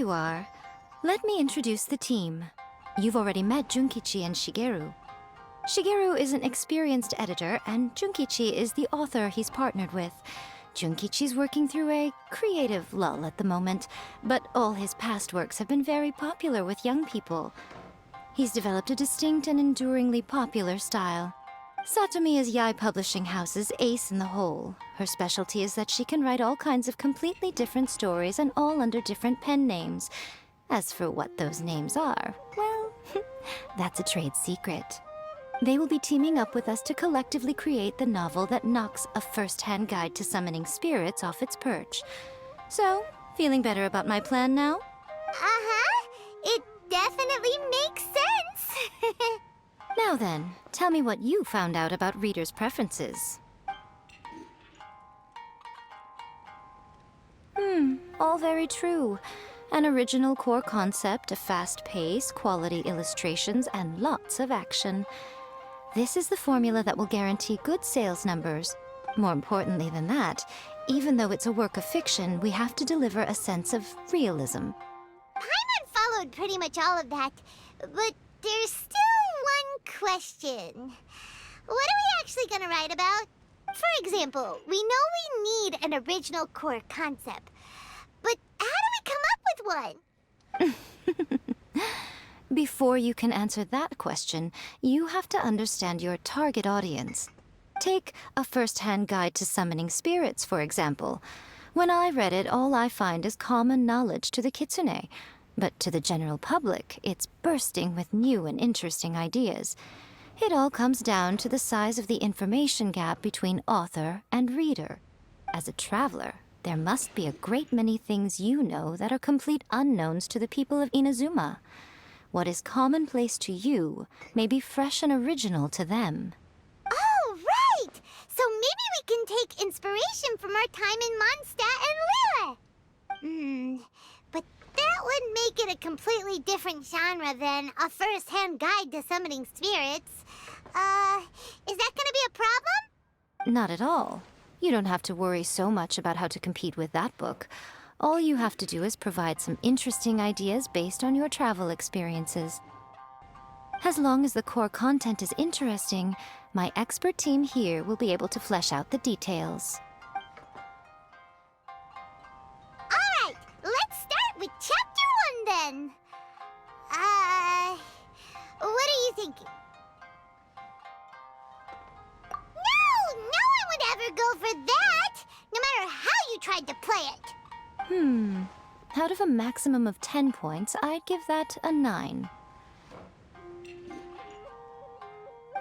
you are. Let me introduce the team. You've already met Junkichi and Shigeru. Shigeru is an experienced editor, and Junkichi is the author he's partnered with. Junkichi's working through a creative lull at the moment, but all his past works have been very popular with young people. He's developed a distinct and enduringly popular style. Satomi is Yae Publishing House's ace in the hole. Her specialty is that she can write all kinds of completely different stories and all under different pen names. As for what those names are, well, that's a trade secret. They will be teaming up with us to collectively create the novel that knocks a first-hand guide to summoning spirits off its perch. So, feeling better about my plan now? Uh-huh. It definitely makes sense. Now then, tell me what you found out about readers' preferences. All very true. An original core concept, a fast pace, quality illustrations, and lots of action. This is the formula that will guarantee good sales numbers. More importantly than that, even though it's a work of fiction, we have to deliver a sense of realism. Paimon followed pretty much all of that, but there's still one question. What are we actually gonna write about? For example, we know we need an original core concept, but how do we come up with one? Before you can answer that question, you have to understand your target audience. Take A First-Hand Guide to Summoning Spirits, for example. When I read it, all I find is common knowledge to the kitsune. But to the general public, it's bursting with new and interesting ideas. It all comes down to the size of the information gap between author and reader. As a traveler, there must be a great many things you know that are complete unknowns to the people of Inazuma. What is commonplace to you may be fresh and original to them. Oh, right! So maybe we can take inspiration from our time in Mondstadt and Lille. But that would make it a completely different genre than A First-Hand Guide to Summoning Spirits. Is that gonna be a problem? Not at all. You don't have to worry so much about how to compete with that book. All you have to do is provide some interesting ideas based on your travel experiences. As long as the core content is interesting, my expert team here will be able to flesh out the details. Alright, let's start with Chapter 1 then. What are you thinking? No one would ever go for that, no matter how you tried to play it. Out of a maximum of 10 points, I'd give that a 9.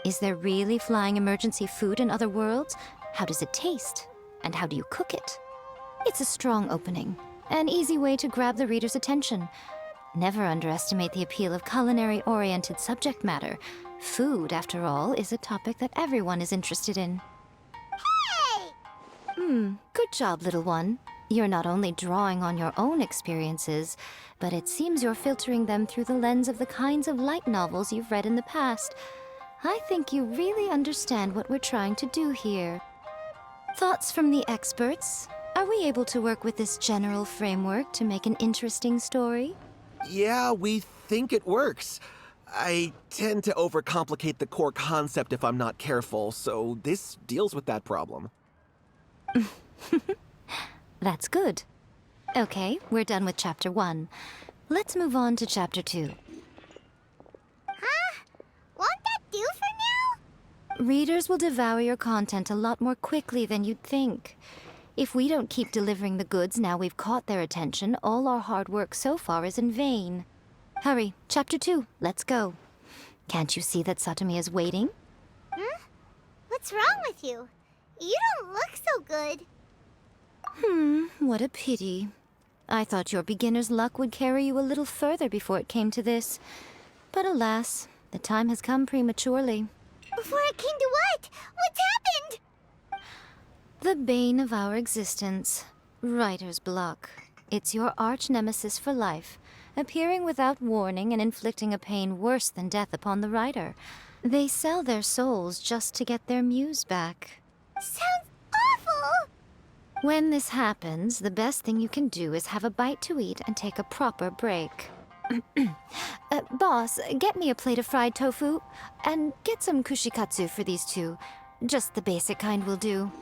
Is there really flying emergency food in other worlds? How does it taste? And how do you cook it? It's a strong opening, an easy way to grab the reader's attention. Never underestimate the appeal of culinary-oriented subject matter. Food, after all, is a topic that everyone is interested in. Hey! Good job, little one. You're not only drawing on your own experiences, but it seems you're filtering them through the lens of the kinds of light novels you've read in the past. I think you really understand what we're trying to do here. Thoughts from the experts? Are we able to work with this general framework to make an interesting story? Yeah, we think it works. I tend to overcomplicate the core concept if I'm not careful, so this deals with that problem. That's good. Okay, we're done with Chapter 1. Let's move on to Chapter 2. Huh? Won't that do for now? Readers will devour your content a lot more quickly than you'd think. If we don't keep delivering the goods now we've caught their attention, all our hard work so far is in vain. Hurry, Chapter 2, let's go. Can't you see that Satomi is waiting? What's wrong with you? You don't look so good. What a pity. I thought your beginner's luck would carry you a little further before it came to this. But alas, the time has come prematurely. Before it came to what? What's happened? The bane of our existence, writer's block. It's your arch-nemesis for life, appearing without warning and inflicting a pain worse than death upon the writer. They sell their souls just to get their muse back. Sounds awful! When this happens, the best thing you can do is have a bite to eat and take a proper break. Boss, get me a plate of fried tofu, and get some kushikatsu for these two. Just the basic kind will do.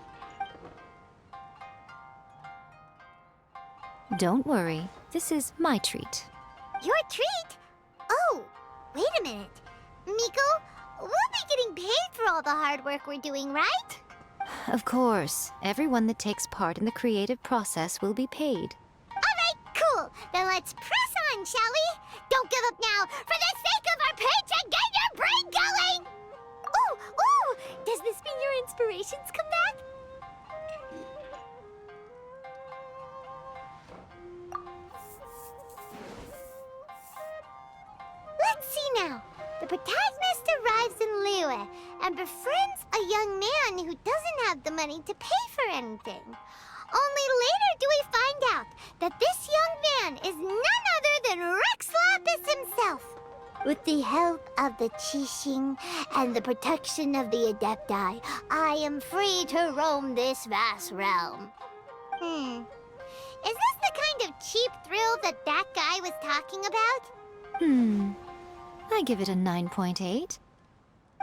Don't worry, this is my treat. Your treat? Oh, wait a minute. Miko, we'll be getting paid for all the hard work we're doing, right? Of course, everyone that takes part in the creative process will be paid. Alright, cool. Then let's press on, shall we? Don't give up now, for the sake of our paycheck, get your brain going! Ooh, does this mean your inspirations come back? Let's see now. The protagonist arrives in Liyue and befriends a young man who doesn't have the money to pay for anything. Only later do we find out that this young man is none other than Rex Lapis himself. With the help of the Qixing and the protection of the Adepti, I am free to roam this vast realm. Is this the kind of cheap thrill that guy was talking about? I give it a 9.8.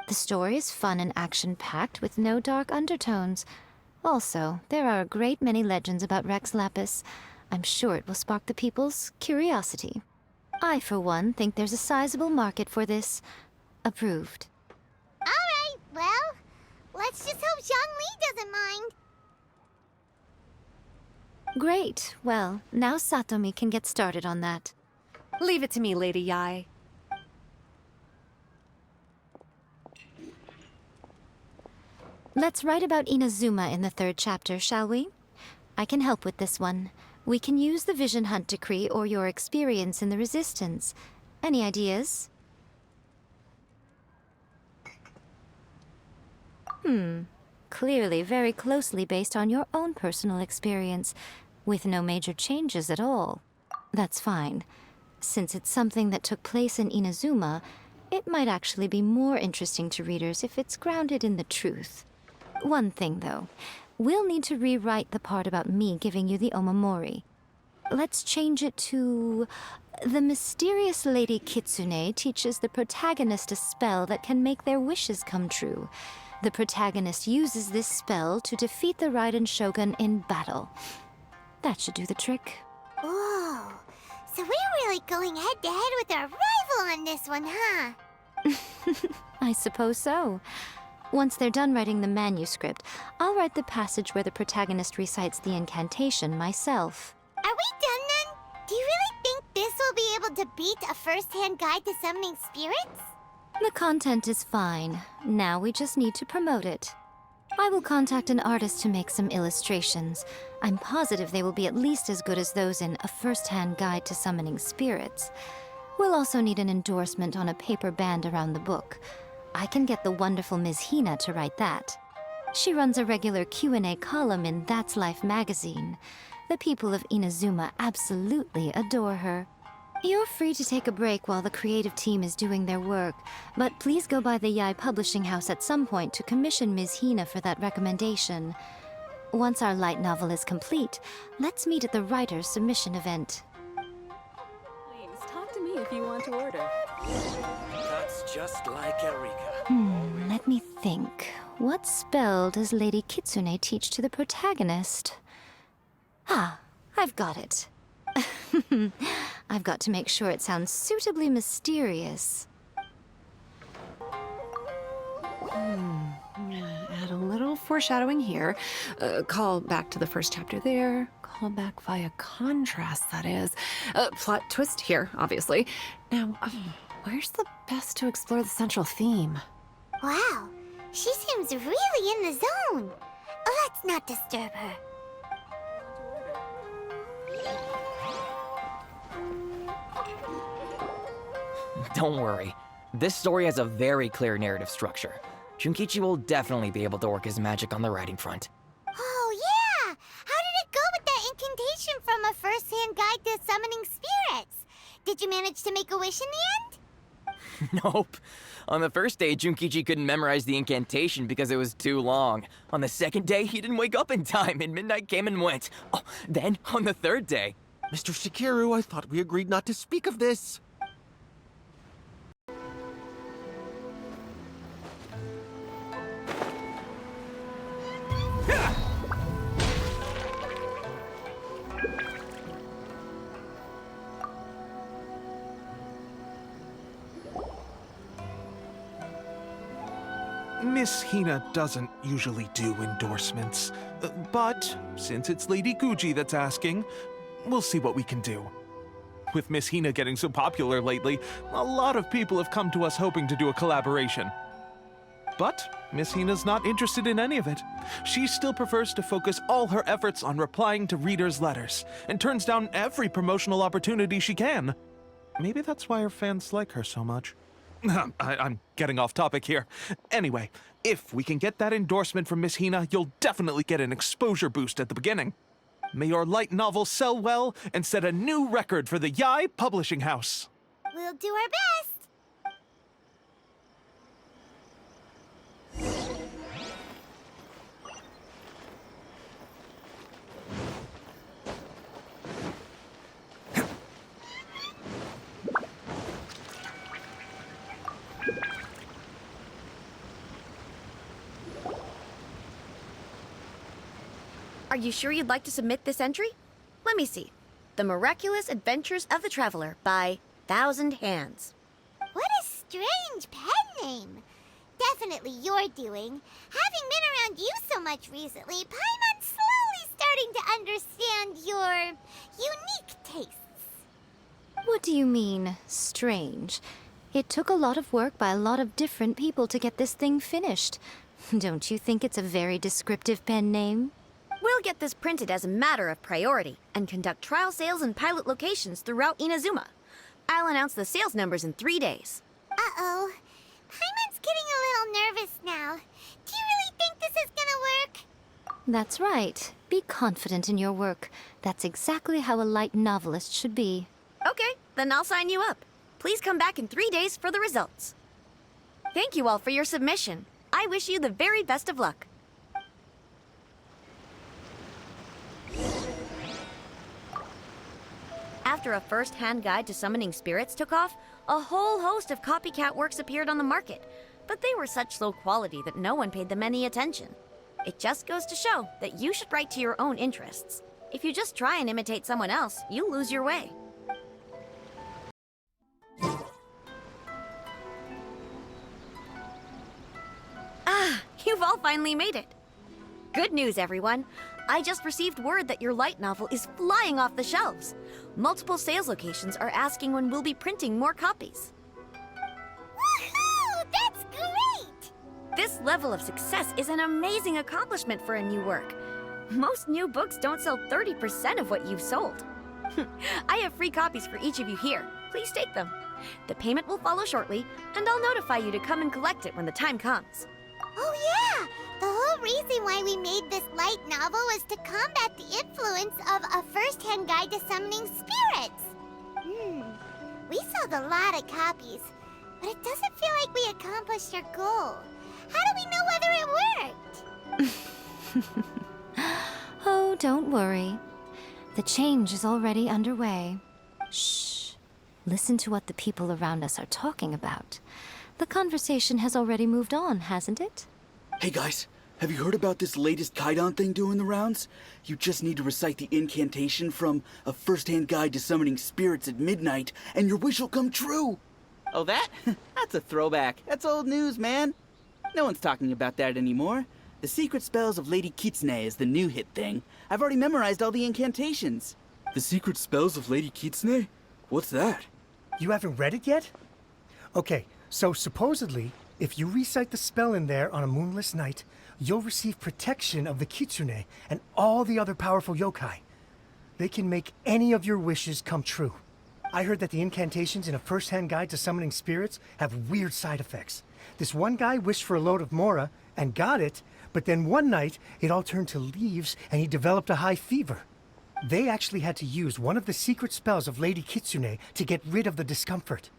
The story is fun and action-packed with no dark undertones. Also, there are a great many legends about Rex Lapis. I'm sure it will spark the people's curiosity. I, for one, think there's a sizable market for this. Approved. Alright, well, let's just hope Zhongli doesn't mind. Great. Well, now Satomi can get started on that. Leave it to me, Lady Yai. Let's write about Inazuma in the 3rd chapter, shall we? I can help with this one. We can use the Vision Hunt Decree or your experience in the Resistance. Any ideas? Clearly very closely based on your own personal experience, with no major changes at all. That's fine. Since it's something that took place in Inazuma, it might actually be more interesting to readers if it's grounded in the truth. One thing, though. We'll need to rewrite the part about me giving you the omamori. Let's change it to... The mysterious Lady Kitsune teaches the protagonist a spell that can make their wishes come true. The protagonist uses this spell to defeat the Raiden Shogun in battle. That should do the trick. Whoa, so we're really going head-to-head with our rival on this one, huh? I suppose so. Once they're done writing the manuscript, I'll write the passage where the protagonist recites the incantation myself. Are we done then? Do you really think this will be able to beat a first-hand guide to summoning spirits? The content is fine. Now we just need to promote it. I will contact an artist to make some illustrations. I'm positive they will be at least as good as those in A First-Hand Guide to Summoning Spirits. We'll also need an endorsement on a paper band around the book. I can get the wonderful Ms. Hina to write that. She runs a regular Q&A column in That's Life magazine. The people of Inazuma absolutely adore her. You're free to take a break while the creative team is doing their work, but please go by the Yai Publishing House at some point to commission Ms. Hina for that recommendation. Once our light novel is complete, let's meet at the writer's submission event. Please, talk to me if you want to order. That's just like Eureka. Let me think. What spell does Lady Kitsune teach to the protagonist? Ah, I've got it. I've got to make sure it sounds suitably mysterious. Add a little foreshadowing here. Call back to the first chapter there. Call back via contrast, that is. Plot twist here, obviously. Now, where's the best to explore the central theme? Wow, she seems really in the zone. Let's not disturb her. Don't worry. This story has a very clear narrative structure. Junkichi will definitely be able to work his magic on the writing front. Oh, yeah! How did it go with that incantation from A First-Hand Guide to Summoning Spirits? Did you manage to make a wish in the end? Nope. On the first day, Junkichi couldn't memorize the incantation because it was too long. On the second day, he didn't wake up in time, and midnight came and went. Oh, then, on the third day... Mr. Shigeru, I thought we agreed not to speak of this. Miss Hina doesn't usually do endorsements, but since it's Lady Guji that's asking, we'll see what we can do. With Miss Hina getting so popular lately, a lot of people have come to us hoping to do a collaboration. But Miss Hina's not interested in any of it. She still prefers to focus all her efforts on replying to readers' letters, and turns down every promotional opportunity she can. Maybe that's why her fans like her so much. I'm getting off topic here. Anyway, if we can get that endorsement from Miss Hina, you'll definitely get an exposure boost at the beginning. May your light novel sell well and set a new record for the Yai Publishing House. We'll do our best. Are you sure you'd like to submit this entry? Let me see. The Miraculous Adventures of the Traveler by Thousand Hands. What a strange pen name. Definitely your doing. Having been around you so much recently, Paimon's slowly starting to understand your unique tastes. What do you mean, strange? It took a lot of work by a lot of different people to get this thing finished. Don't you think it's a very descriptive pen name? We'll get this printed as a matter of priority and conduct trial sales in pilot locations throughout Inazuma. I'll announce the sales numbers in 3 days. Uh-oh. Paimon's getting a little nervous now. Do you really think this is gonna work? That's right. Be confident in your work. That's exactly how a light novelist should be. Okay, then I'll sign you up. Please come back in 3 days for the results. Thank you all for your submission. I wish you the very best of luck. After a first-hand guide to summoning spirits took off, a whole host of copycat works appeared on the market, but they were such low quality that no one paid them any attention. It just goes to show that you should write to your own interests. If you just try and imitate someone else, you lose your way. Ah, you've all finally made it. Good news, everyone. I just received word that your light novel is flying off the shelves. Multiple sales locations are asking when we'll be printing more copies. Woohoo! That's great! This level of success is an amazing accomplishment for a new work. Most new books don't sell 30% of what you've sold. I have free copies for each of you here. Please take them. The payment will follow shortly, and I'll notify you to come and collect it when the time comes. Oh yeah! The whole reason why we made this light novel was to combat the influence of a first-hand guide to summoning spirits. We sold a lot of copies, but it doesn't feel like we accomplished our goal. How do we know whether it worked? Oh, don't worry. The change is already underway. Shh. Listen to what the people around us are talking about. The conversation has already moved on, hasn't it? Hey guys, have you heard about this latest Kaidan thing doing the rounds? You just need to recite the incantation from A First-Hand Guide to Summoning Spirits at Midnight, and your wish will come true! Oh, that? That's a throwback. That's old news, man. No one's talking about that anymore. The Secret Spells of Lady Kitsune is the new hit thing. I've already memorized all the incantations. The Secret Spells of Lady Kitsune? What's that? You haven't read it yet? Okay, so supposedly, if you recite the spell in there on a moonless night, you'll receive protection of the Kitsune and all the other powerful yokai. They can make any of your wishes come true. I heard that the incantations in A First-Hand Guide to Summoning Spirits have weird side effects. This one guy wished for a load of mora and got it, but then one night it all turned to leaves and he developed a high fever. They actually had to use one of the secret spells of Lady Kitsune to get rid of the discomfort.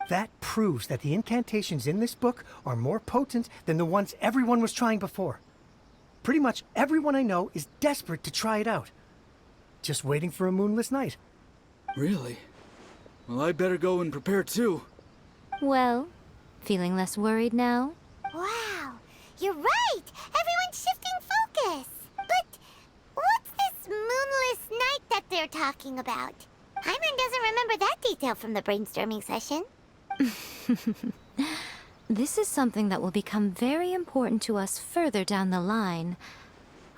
That proves that the incantations in this book are more potent than the ones everyone was trying before. Pretty much everyone I know is desperate to try it out. Just waiting for a moonless night. Really? Well, I'd better go and prepare too. Well, feeling less worried now? Wow, you're right! Everyone's shifting focus! But what's this moonless night that they're talking about? Hyman doesn't remember that detail from the brainstorming session. This is something that will become very important to us further down the line.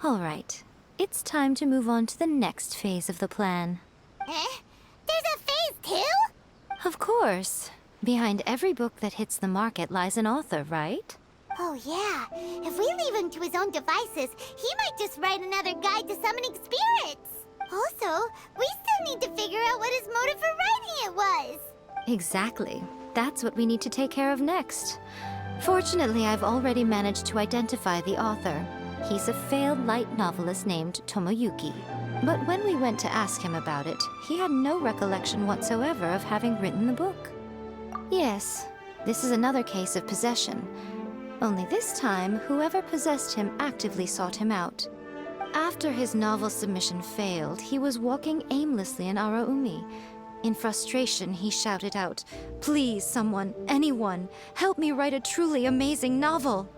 All right, it's time to move on to the next phase of the plan. There's a phase 2? Of course. Behind every book that hits the market lies an author, right? Oh yeah, if we leave him to his own devices, he might just write another guide to summoning spirits. Also, we still need to figure out what his motive for writing it was. Exactly. That's what we need to take care of next. Fortunately, I've already managed to identify the author. He's a failed light novelist named Tomoyuki. But when we went to ask him about it, he had no recollection whatsoever of having written the book. Yes, this is another case of possession. Only this time, whoever possessed him actively sought him out. After his novel submission failed, he was walking aimlessly in Araumi. In frustration, he shouted out, "Please, someone, anyone, help me write a truly amazing novel!"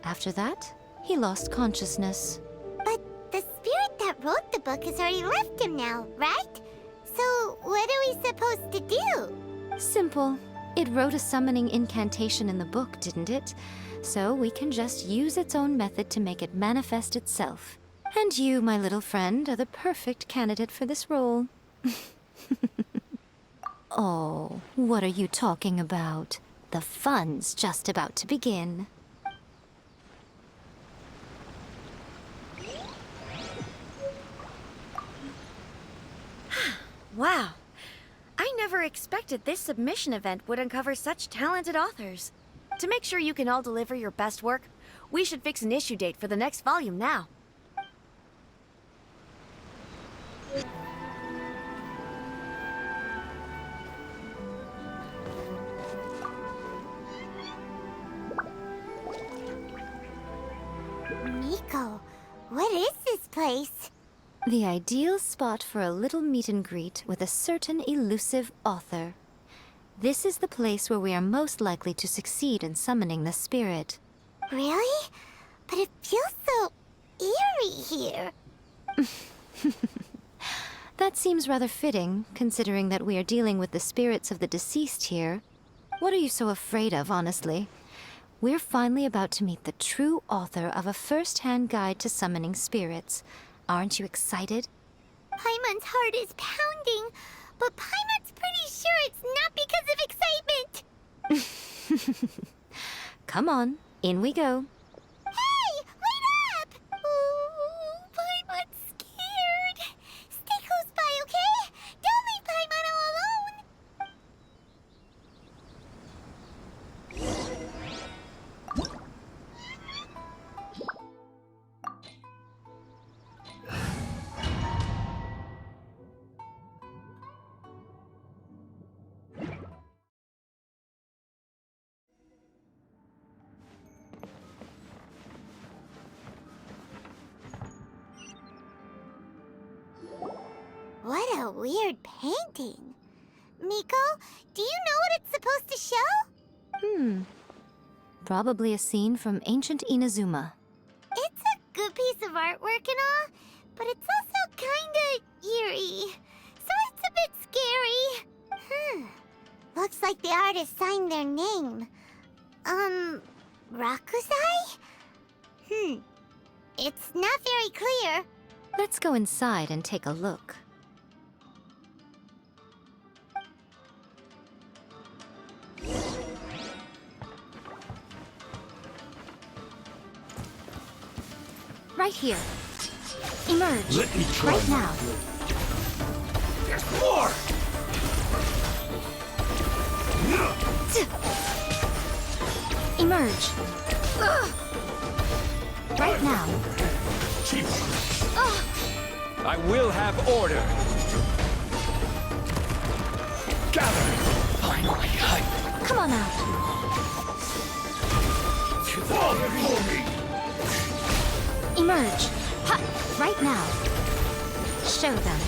After that, he lost consciousness. But the spirit that wrote the book has already left him now, right? So what are we supposed to do? Simple. It wrote a summoning incantation in the book, didn't it? So we can just use its own method to make it manifest itself. And you, my little friend, are the perfect candidate for this role. Oh, what are you talking about? The fun's just about to begin. Wow. I never expected this submission event would uncover such talented authors. To make sure you can all deliver your best work, we should fix an issue date for the next volume now. Miko, what is this place? The ideal spot for a little meet and greet with a certain elusive author. This is the place where we are most likely to succeed in summoning the spirit. Really? But it feels so eerie here. That seems rather fitting, considering that we are dealing with the spirits of the deceased here. What are you so afraid of, honestly? We're finally about to meet the true author of a first-hand guide to summoning spirits. Aren't you excited? Paimon's heart is pounding, but Paimon's pretty sure it's not because of excitement. Come on, in we go. Hey, wait up! Ooh, Paimon's scared. Stay close by, okay? Don't leave Paimon all alone. What a weird painting. Miko, do you know what it's supposed to show? Probably a scene from ancient Inazuma. It's a good piece of artwork and all, but it's also kinda eerie. So it's a bit scary. Looks like the artist signed their name. Rakusai? It's not very clear. Let's go inside and take a look. Right here. Emerge. Let me try. Right now. There's more! Emerge. Right now. I will have order. Gather! Come on out. Emerge. Ha! Right now. Show them.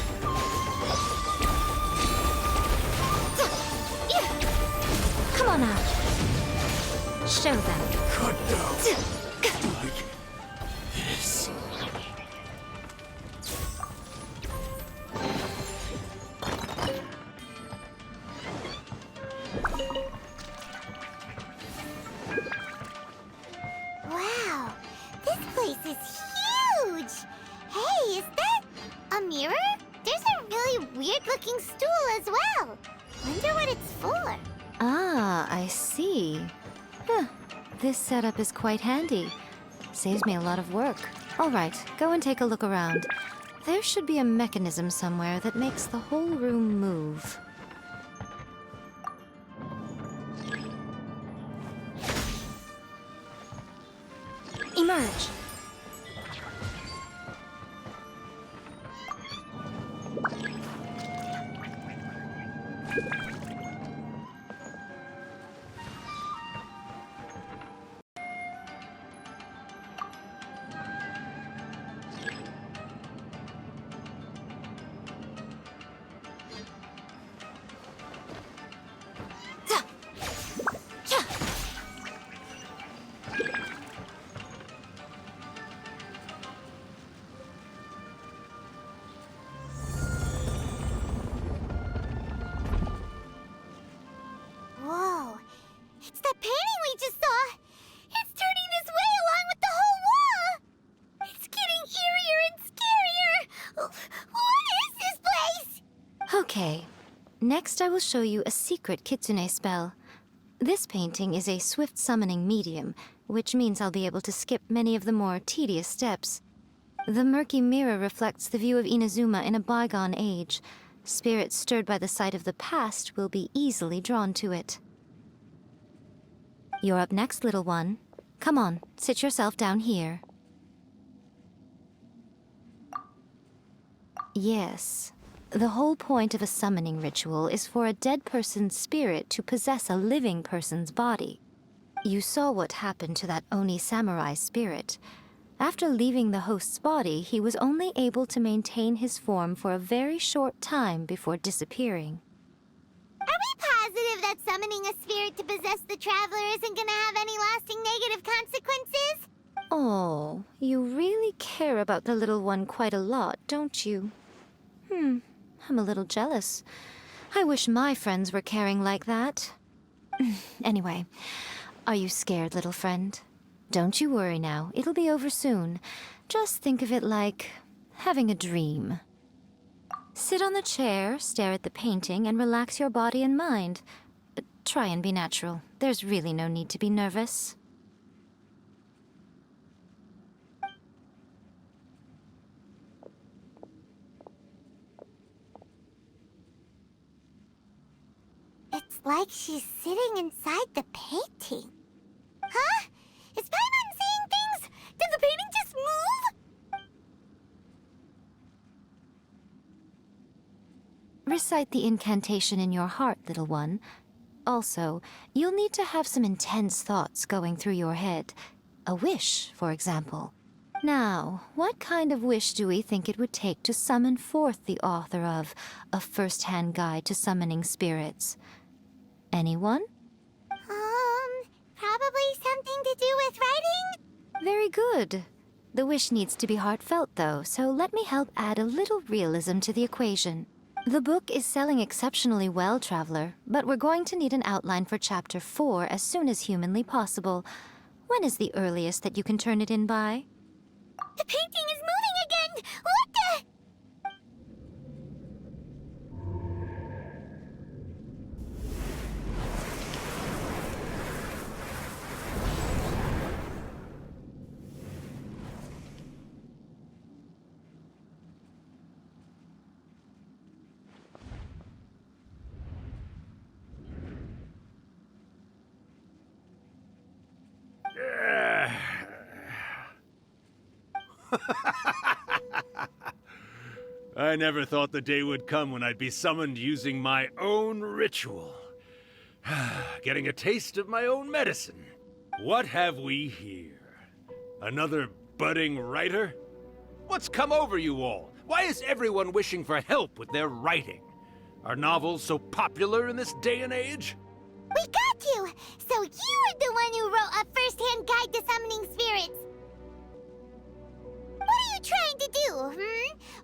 Come on out. Show them. Cut down. Like this. Wow, this place is huge! Hey, is that a mirror? There's a really weird-looking stool as well. Wonder what it's for. Ah, I see. Huh. This setup is quite handy. Saves me a lot of work. All right, go and take a look around. There should be a mechanism somewhere that makes the whole room move. Emerge. Whoa, it's that painting we just saw! It's turning this way along with the whole wall! It's getting eerier and scarier! What is this place? Okay. Next, I will show you a secret kitsune spell. This painting is a swift summoning medium, which means I'll be able to skip many of the more tedious steps. The murky mirror reflects the view of Inazuma in a bygone age. Spirits stirred by the sight of the past will be easily drawn to it. You're up next, little one. Come on, sit yourself down here. Yes. The whole point of a summoning ritual is for a dead person's spirit to possess a living person's body. You saw what happened to that Oni samurai spirit. After leaving the host's body, he was only able to maintain his form for a very short time before disappearing. Are we positive that summoning a spirit to possess the traveler isn't gonna have any lasting negative consequences? Oh, you really care about the little one quite a lot, don't you? I'm a little jealous. I wish my friends were caring like that. Anyway, are you scared, little friend? Don't you worry now, it'll be over soon. Just think of it like having a dream. Sit on the chair, stare at the painting, and relax your body and mind. Try and be natural. There's really no need to be nervous. It's like she's sitting inside the painting. Huh? Is Paimon seeing things? Did the painting just move? Recite the incantation in your heart, little one. Also, you'll need to have some intense thoughts going through your head. A wish, for example. Now, what kind of wish do we think it would take to summon forth the author of A First-Hand Guide to Summoning Spirits? Anyone? Probably something to do with writing? Very good. The wish needs to be heartfelt, though, so let me help add a little realism to the equation. The book is selling exceptionally well, Traveler, but we're going to need an outline for Chapter 4 as soon as humanly possible. When is the earliest that you can turn it in by? The painting is moving again! What the? I never thought the day would come when I'd be summoned using my own ritual. getting a taste of my own medicine. What have we here? Another budding writer? What's come over you all? Why is everyone wishing for help with their writing? Are novels so popular in this day and age? We got you! So you were the one who wrote a first-hand guide to summoning spirits. What are you trying to do,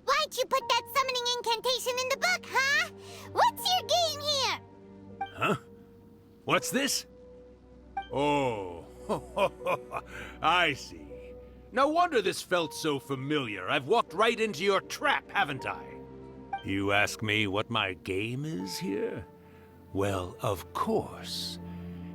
Why'd you put that summoning incantation in the book, huh? What's your game here? Huh? What's this? Oh, I see. No wonder this felt so familiar. I've walked right into your trap, haven't I? You ask me what my game is here? Well, of course.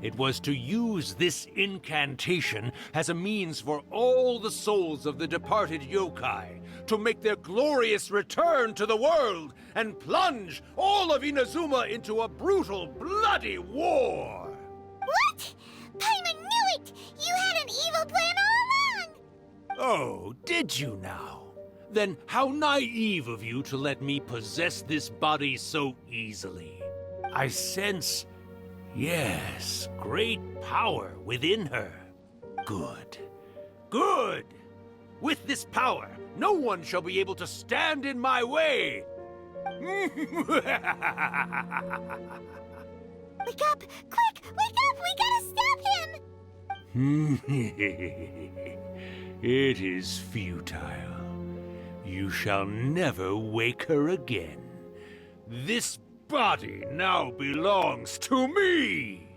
It was to use this incantation as a means for all the souls of the departed yokai to make their glorious return to the world and plunge all of Inazuma into a brutal, bloody war! What? Paimon knew it! You had an evil plan all along! Oh, did you now? Then how naive of you to let me possess this body so easily. I sense, yes, great power within her. Good. Good! With this power, no one shall be able to stand in my way! Wake up! Quick! Wake up! We gotta stop him! It is futile. You shall never wake her again. This body now belongs to me!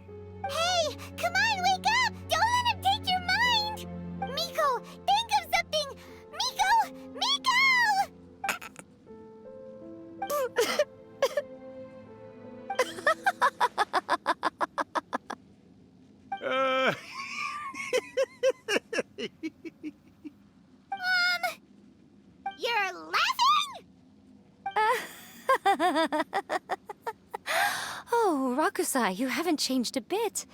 Hey! Come on, wake up! Don't let him take your mind! Miko, think of something! Miko! Miko! You're laughing? Oh, Rakusai, you haven't changed a bit.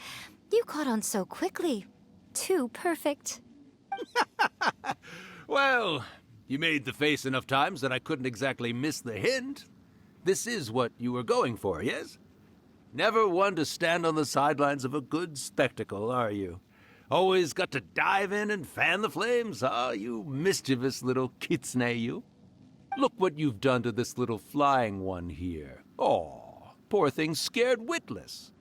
You caught on so quickly. Too perfect. Well, you made the face enough times that I couldn't exactly miss the hint. This is what you were going for, yes? Never one to stand on the sidelines of a good spectacle, are you? Always got to dive in and fan the flames, huh? You mischievous little kitsune, you. Look what you've done to this little flying one here. Oh, poor thing scared witless.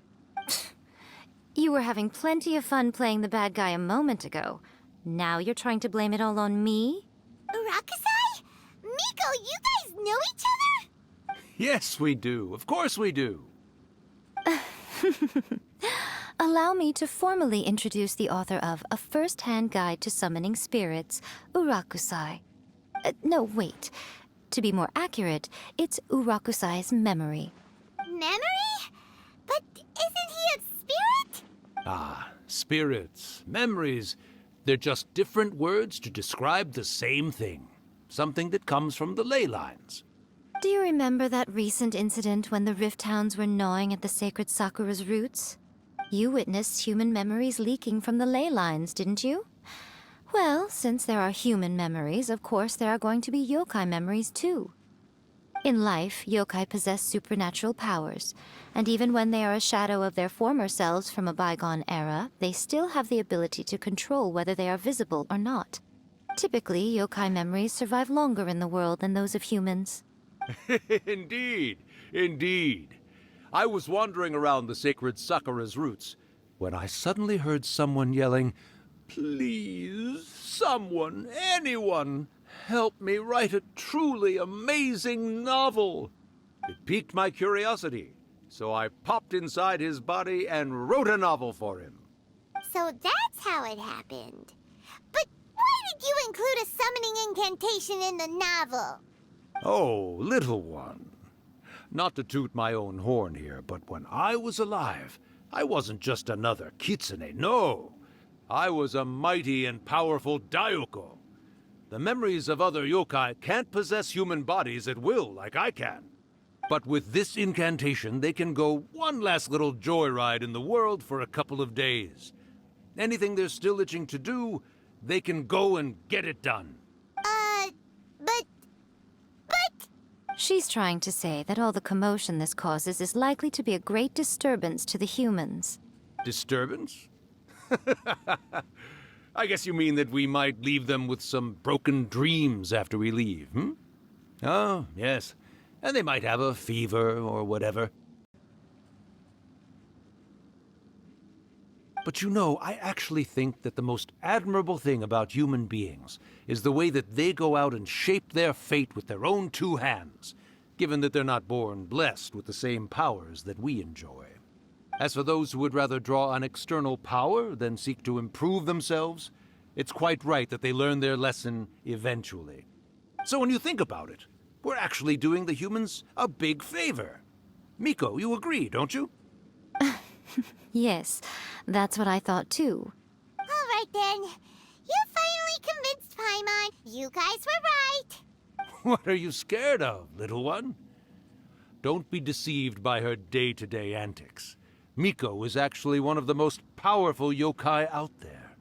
You were having plenty of fun playing the bad guy a moment ago. Now you're trying to blame it all on me? Rakusai? Miko, you guys know each other? Yes, we do. Of course we do. Allow me to formally introduce the author of A First-Hand Guide to Summoning Spirits, Urakusai. No, wait. To be more accurate, it's Urakusai's memory. Memory? But isn't he a spirit? Ah, spirits, memories. They're just different words to describe the same thing. Something that comes from the ley lines. Do you remember that recent incident when the Rift Hounds were gnawing at the sacred Sakura's roots? You witnessed human memories leaking from the ley lines, didn't you? Well, since there are human memories, of course there are going to be yokai memories too. In life, yokai possess supernatural powers, and even when they are a shadow of their former selves from a bygone era, they still have the ability to control whether they are visible or not. Typically, yokai memories survive longer in the world than those of humans. Indeed, indeed. I was wandering around the sacred Sakura's roots when I suddenly heard someone yelling, "Please, someone, anyone, help me write a truly amazing novel." It piqued my curiosity, so I popped inside his body and wrote a novel for him. So that's how it happened. But why did you include a summoning incantation in the novel? Oh, little one. Not to toot my own horn here, but when I was alive, I wasn't just another kitsune, no. I was a mighty and powerful Daioko. The memories of other yokai can't possess human bodies at will like I can. But with this incantation, they can go one last little joyride in the world for a couple of days. Anything they're still itching to do, they can go and get it done. But... She's trying to say that all the commotion this causes is likely to be a great disturbance to the humans. Disturbance? I guess you mean that we might leave them with some broken dreams after we leave, hmm? Oh, yes. And they might have a fever or whatever. But you know, I actually think that the most admirable thing about human beings is the way that they go out and shape their fate with their own two hands, given that they're not born blessed with the same powers that we enjoy. As for those who would rather draw on external power than seek to improve themselves, it's quite right that they learn their lesson eventually. So when you think about it, we're actually doing the humans a big favor. Miko, you agree, don't you? Yes, that's what I thought too. All right then. You finally convinced Paimon. You guys were right. What are you scared of, little one? Don't be deceived by her day-to-day antics. Miko is actually one of the most powerful yokai out there.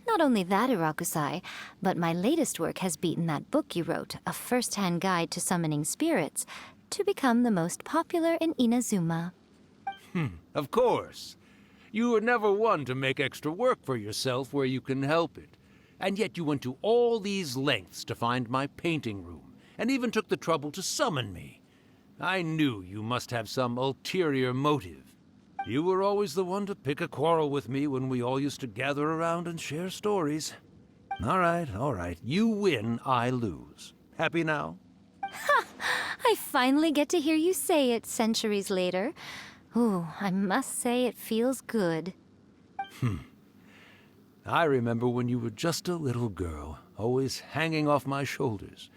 Not only that, Irakusai, but my latest work has beaten that book you wrote, A First-Hand Guide to Summoning Spirits, to become the most popular in Inazuma. Of course. You were never one to make extra work for yourself where you can help it. And yet you went to all these lengths to find my painting room, and even took the trouble to summon me. I knew you must have some ulterior motive. You were always the one to pick a quarrel with me when we all used to gather around and share stories. All right. You win, I lose. Happy now? I finally get to hear you say it centuries later. Ooh, I must say it feels good. I remember when you were just a little girl, always hanging off my shoulders.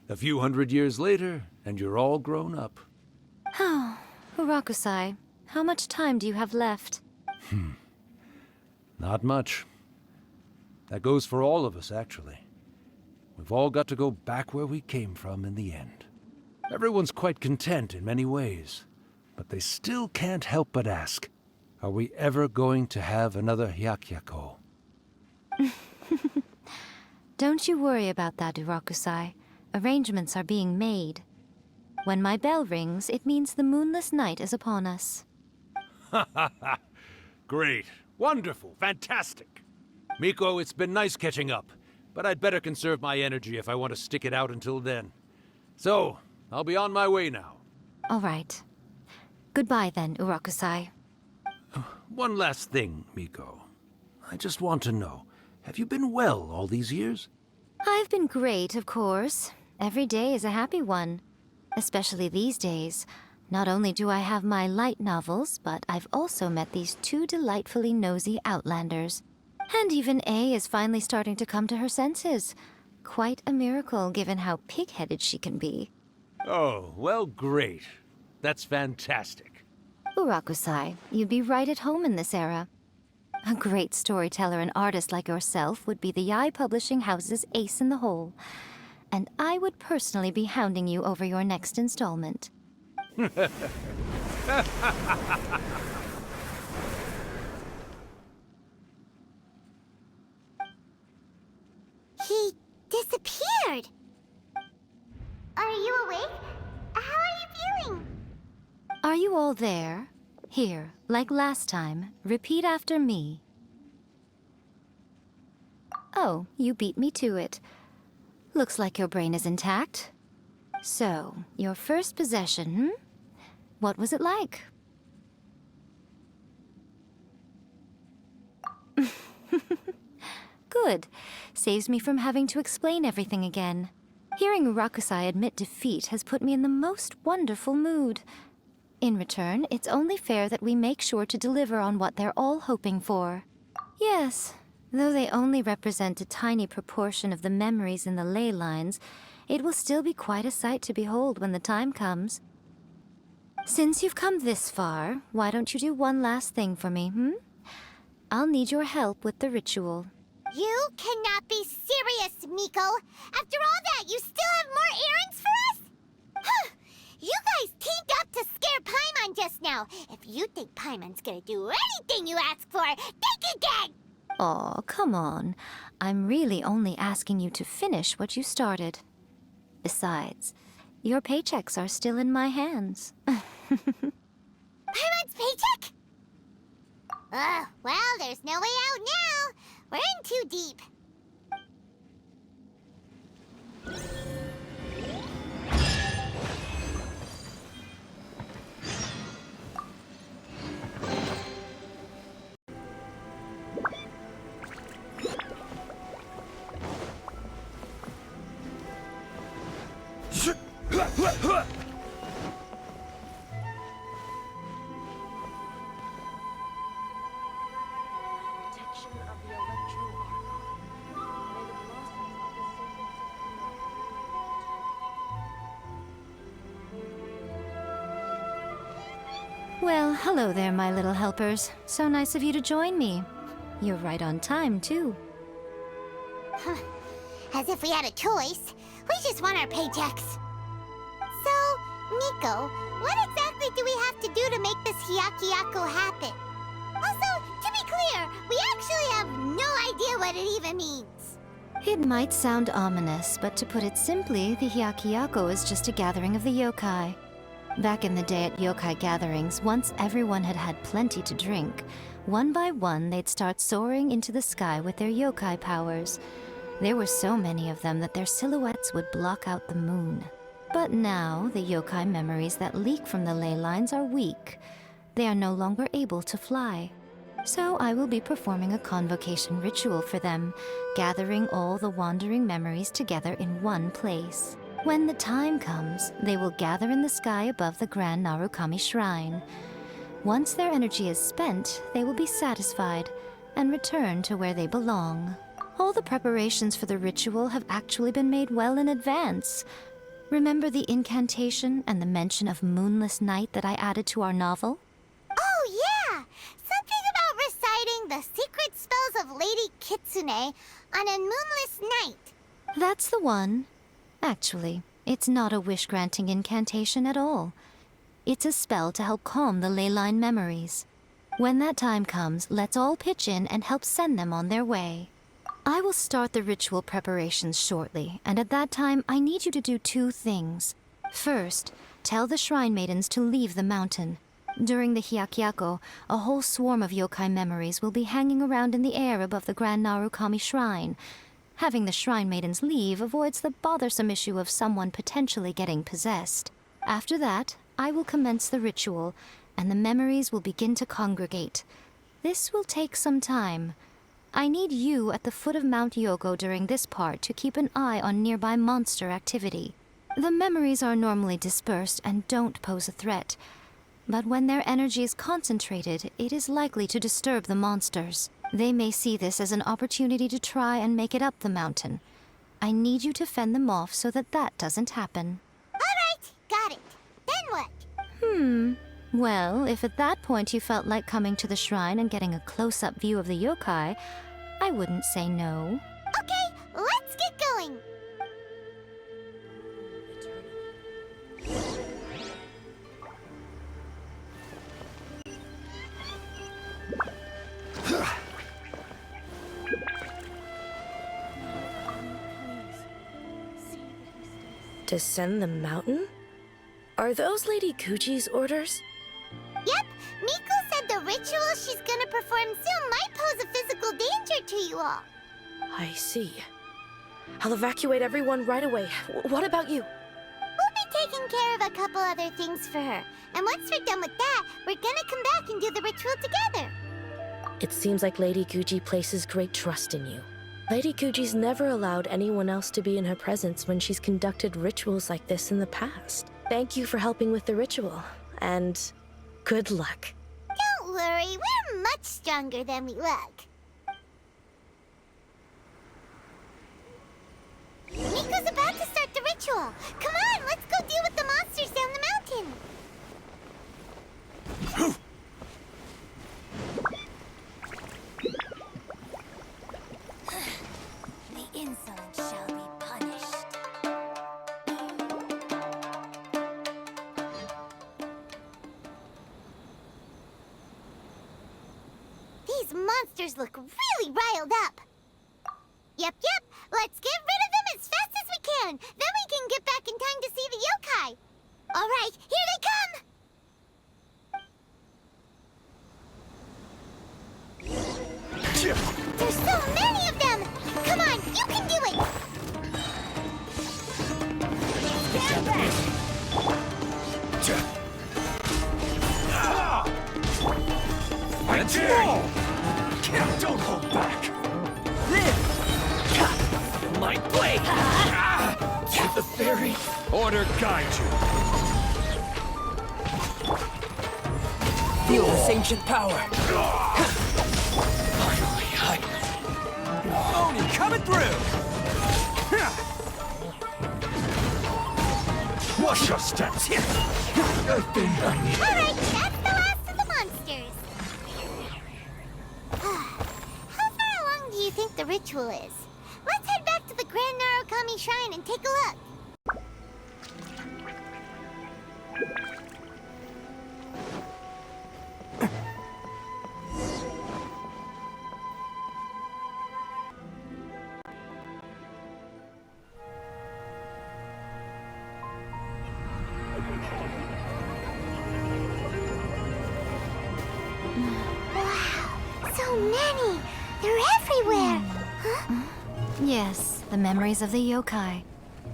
A few hundred years later, and you're all grown up. Oh, Urakusai, how much time do you have left? Not much. That goes for all of us, actually. We've all got to go back where we came from in the end. Everyone's quite content in many ways, but they still can't help but ask, are we ever going to have another Hyakyako? Don't you worry about that, Urakusai. Arrangements are being made. When my bell rings, it means the moonless night is upon us. Great. Wonderful. Fantastic. Miko, it's been nice catching up, but I'd better conserve my energy if I want to stick it out until then. So, I'll be on my way now. All right. Goodbye then, Urakusai. One last thing, Miko. I just want to know, have you been well all these years? I've been great, of course. Every day is a happy one. Especially these days. Not only do I have my light novels, but I've also met these two delightfully nosy outlanders. And even A is finally starting to come to her senses. Quite a miracle, given how pig-headed she can be. Oh, well, great. That's fantastic. Urakusai, you'd be right at home in this era. A great storyteller and artist like yourself would be the Yae Publishing House's ace in the hole. And I would personally be hounding you over your next installment. He disappeared. Are you awake? How are you feeling? Are you all there? Here, like last time, repeat after me. Oh, you beat me to it. Looks like your brain is intact. So, your first possession, What was it like? Good. Saves me from having to explain everything again. Hearing Urakusai admit defeat has put me in the most wonderful mood. In return, it's only fair that we make sure to deliver on what they're all hoping for. Yes, though they only represent a tiny proportion of the memories in the ley lines, it will still be quite a sight to behold when the time comes. Since you've come this far, why don't you do one last thing for me, I'll need your help with the ritual. You cannot be serious, Miko. After all that, you still have more errands for us? Huh. You guys teamed up to scare Paimon just now. If you think Paimon's gonna do anything you ask for, think again! Aw, come on. I'm really only asking you to finish what you started. Besides, Your paychecks are still in my hands. Paimon paycheck? Well, there's no way out now. We're in too deep. Well, hello there, my little helpers. So nice of you to join me. You're right on time, too. As if we had a choice. We just want our paychecks. So, Nico, what exactly do we have to do to make this Hyakyako happen? Also, to be clear, we actually have no idea what it even means. It might sound ominous, but to put it simply, the Hyakyako is just a gathering of the yokai. Back in the day at yokai gatherings, once everyone had had plenty to drink, one by one they'd start soaring into the sky with their yokai powers. There were so many of them that their silhouettes would block out the moon. But now, the yokai memories that leak from the ley lines are weak. They are no longer able to fly. So I will be performing a convocation ritual for them, gathering all the wandering memories together in one place. When the time comes, they will gather in the sky above the Grand Narukami Shrine. Once their energy is spent, they will be satisfied and return to where they belong. All the preparations for the ritual have actually been made well in advance. Remember the incantation and the mention of moonless night that I added to our novel? Oh, yeah! Something about reciting the secret spells of Lady Kitsune on a moonless night. That's the one. Actually, it's not a wish-granting incantation at all. It's a spell to help calm the ley line memories. When that time comes, let's all pitch in and help send them on their way. I will start the ritual preparations shortly, and at that time, I need you to do two things. First, tell the shrine maidens to leave the mountain. During the Hyakyako, a whole swarm of yokai memories will be hanging around in the air above the Grand Narukami Shrine. Having the shrine maidens leave avoids the bothersome issue of someone potentially getting possessed. After that, I will commence the ritual, and the memories will begin to congregate. This will take some time. I need you at the foot of Mount Yogo during this part to keep an eye on nearby monster activity. The memories are normally dispersed and don't pose a threat, but when their energy is concentrated, it is likely to disturb the monsters. They may see this as an opportunity to try and make it up the mountain. I need you to fend them off so that that doesn't happen. All right, got it. Then what? Well, if at that point you felt like coming to the shrine and getting a close-up view of the yokai, I wouldn't say no. Okay, let's get going. Descend the mountain? Are those Lady Kuji's orders? Yep, Miko said the ritual she's gonna perform soon might pose a physical danger to you all. I see. I'll evacuate everyone right away. What about you? We'll be taking care of a couple other things for her. And once we're done with that, we're gonna come back and do the ritual together. It seems like Lady Kuji places great trust in you. Lady Kuji's never allowed anyone else to be in her presence when she's conducted rituals like this in the past. Thank you for helping with the ritual, and good luck. Don't worry, we're much stronger than we look. Miko's about to start the ritual. Come on, let's go deal with the monsters down the mountain. The insolent shall be punished. These monsters look really riled up. Yep, let's get rid of them as fast as we can. Then we can get back in time to see the yokai. All right, here they come. There's so many of them! Come on, you can do it! Stand back! Don't hold back! My blade! To the fairy! Order guide you! Feel this ancient power. Oni coming through! Watch your steps! Everything I need! All right, that's the last of the monsters. How far along do you think the ritual is? Let's head back to the Grand Narukami Shrine and take a look. Wow, so many! They're everywhere! Huh? Yes, the memories of the yokai.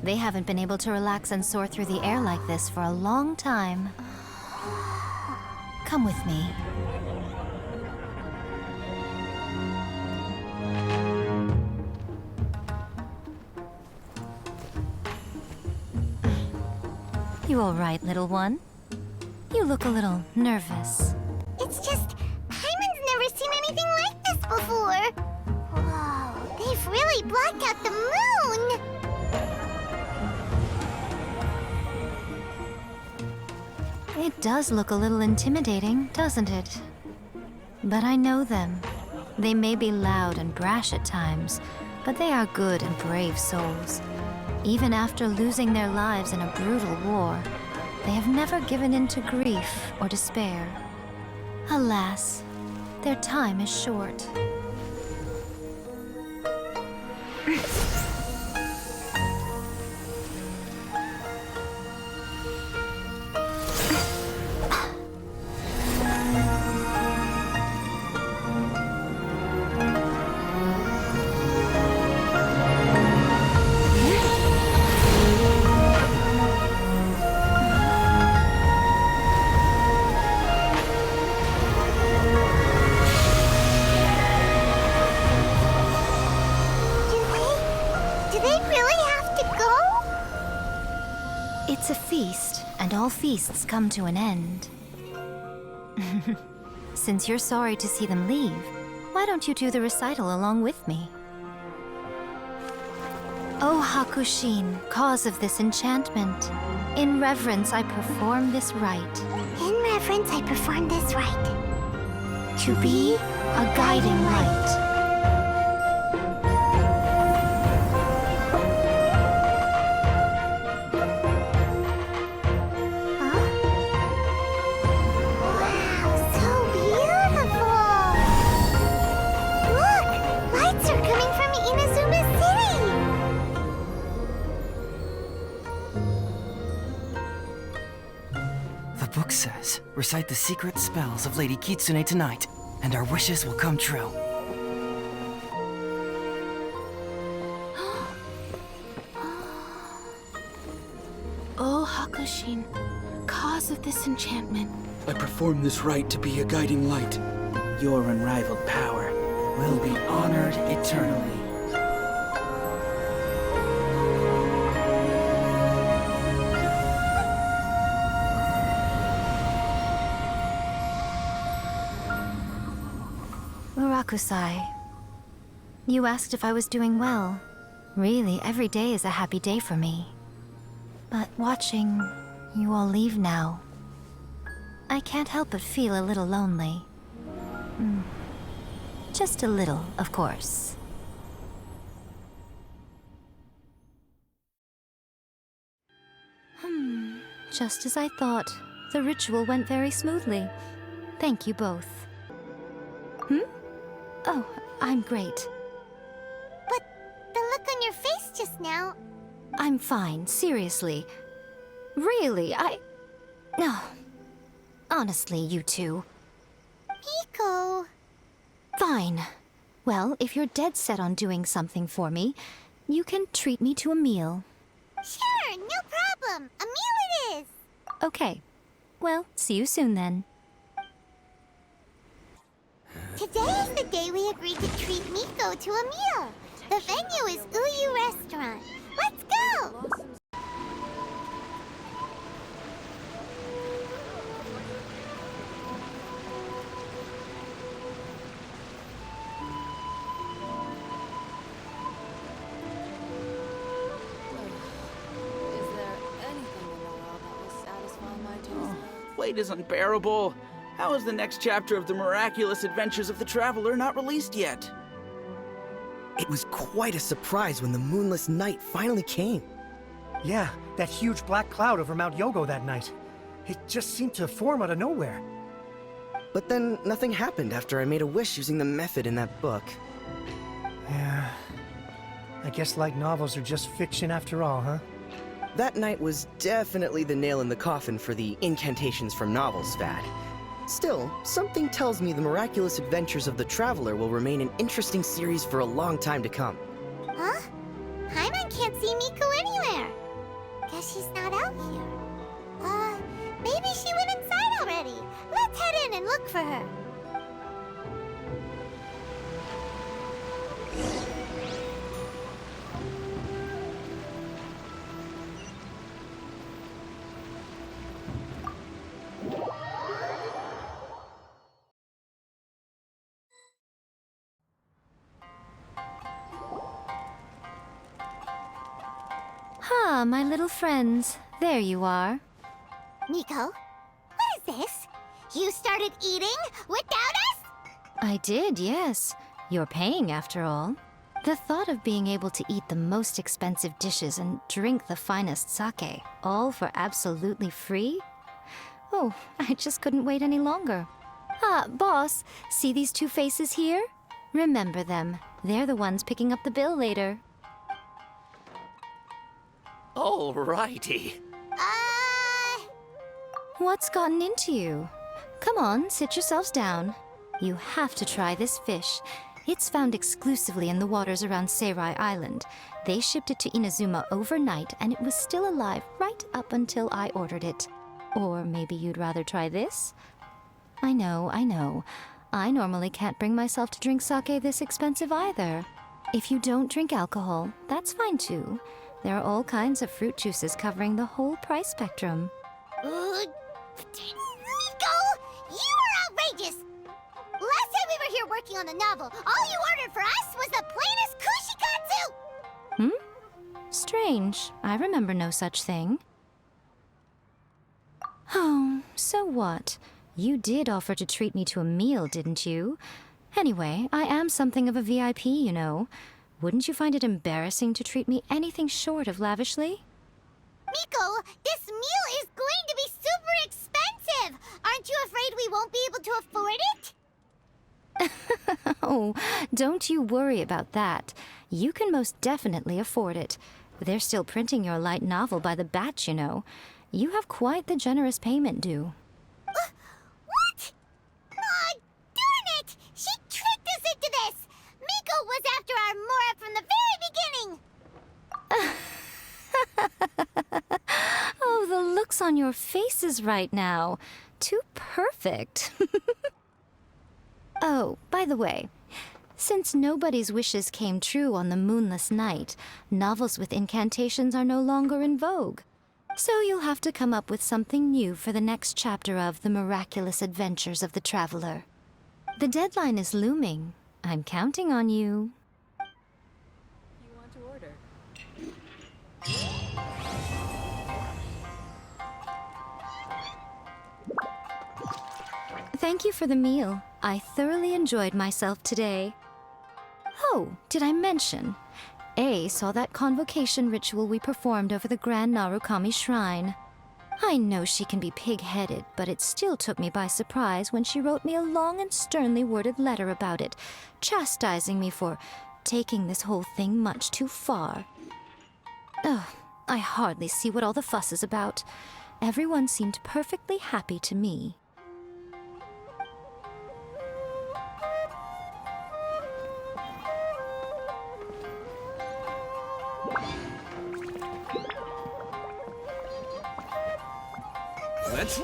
They haven't been able to relax and soar through the air like this for a long time. Come with me. You all right, little one? You look a little nervous. It's just, Hyman's never seen anything like this before. Whoa, they've really blocked out the moon! It does look a little intimidating, doesn't it? But I know them. They may be loud and brash at times, but they are good and brave souls. Even after losing their lives in a brutal war, they have never given in to grief or despair. Alas, their time is short. Do they really have to go? It's a feast, and all feasts come to an end. Since you're sorry to see them leave, why don't you do the recital along with me? O Hakushin, cause of this enchantment, in reverence I perform this rite. In reverence, I perform this rite. To be a guiding light. Wow, so beautiful! Look! Lights are coming from Inazuma City! The book says, recite the secret spells of Lady Kitsune tonight, and our wishes will come true. Oh, Hakushin, cause of this enchantment. I perform this rite to be a guiding light. Your unrivaled power will be honored eternally. Murakusai, you asked if I was doing well. Really, every day is a happy day for me. But watching you all leave now, I can't help but feel a little lonely. Just a little, of course. Just as I thought. The ritual went very smoothly. Thank you both. Oh, I'm great. But the look on your face just now, I'm fine, seriously. Really, No. Honestly, you two. Miko. Fine. Well, if you're dead set on doing something for me, you can treat me to a meal. Sure, no problem. A meal it is. Okay. Well, see you soon then. Today is the day we agreed to treat Miko to a meal. The venue is Uyu Restaurant. Let's go! Wait is unbearable. How is the next chapter of the miraculous adventures of the Traveler not released yet? It was quite a surprise when the moonless night finally came. Yeah, that huge black cloud over Mount Yogo that night. It just seemed to form out of nowhere. But then nothing happened after I made a wish using the method in that book. Yeah. I guess light novels are just fiction after all, huh? That night was definitely the nail in the coffin for the incantations from novels fad. Still, something tells me the miraculous adventures of the Traveler will remain an interesting series for a long time to come. Huh? Paimon can't see Miko anywhere. Guess she's not out here. Maybe she went inside already. Let's head in and look for her. Ah, my little friends. There you are. Miko, what is this? You started eating without us? I did, yes. You're paying after all. The thought of being able to eat the most expensive dishes and drink the finest sake, all for absolutely free? Oh, I just couldn't wait any longer. Ah, boss, see these two faces here? Remember them. They're the ones picking up the bill later. Alrighty. What's gotten into you? Come on, sit yourselves down. You have to try this fish. It's found exclusively in the waters around Seirai Island. They shipped it to Inazuma overnight, and it was still alive right up until I ordered it. Or maybe you'd rather try this? I know, I know. I normally can't bring myself to drink sake this expensive either. If you don't drink alcohol, that's fine too. There are all kinds of fruit juices covering the whole price spectrum. Miko, you are outrageous! Last time we were here working on the novel, all you ordered for us was the plainest kushikatsu! Strange. I remember no such thing. Oh, so what? You did offer to treat me to a meal, didn't you? Anyway, I am something of a VIP, you know. Wouldn't you find it embarrassing to treat me anything short of lavishly? Miko, this meal is going to be super expensive! Aren't you afraid we won't be able to afford it? Oh, don't you worry about that. You can most definitely afford it. They're still printing your light novel by the batch, you know. You have quite the generous payment due. What? Oh, darn it! She tricked us into this! Miko was after our Mora from the very beginning! Oh, the looks on your faces right now. Too perfect. Oh, by the way, since nobody's wishes came true on the moonless night, novels with incantations are no longer in vogue. So you'll have to come up with something new for the next chapter of The Miraculous Adventures of the Traveler. The deadline is looming. I'm counting on you. You want to order? Thank you for the meal. I thoroughly enjoyed myself today. Oh, did I mention? A saw that convocation ritual we performed over the Grand Narukami Shrine. I know she can be pig-headed, but it still took me by surprise when she wrote me a long and sternly worded letter about it, chastising me for taking this whole thing much too far. Ugh, I hardly see what all the fuss is about. Everyone seemed perfectly happy to me. Let's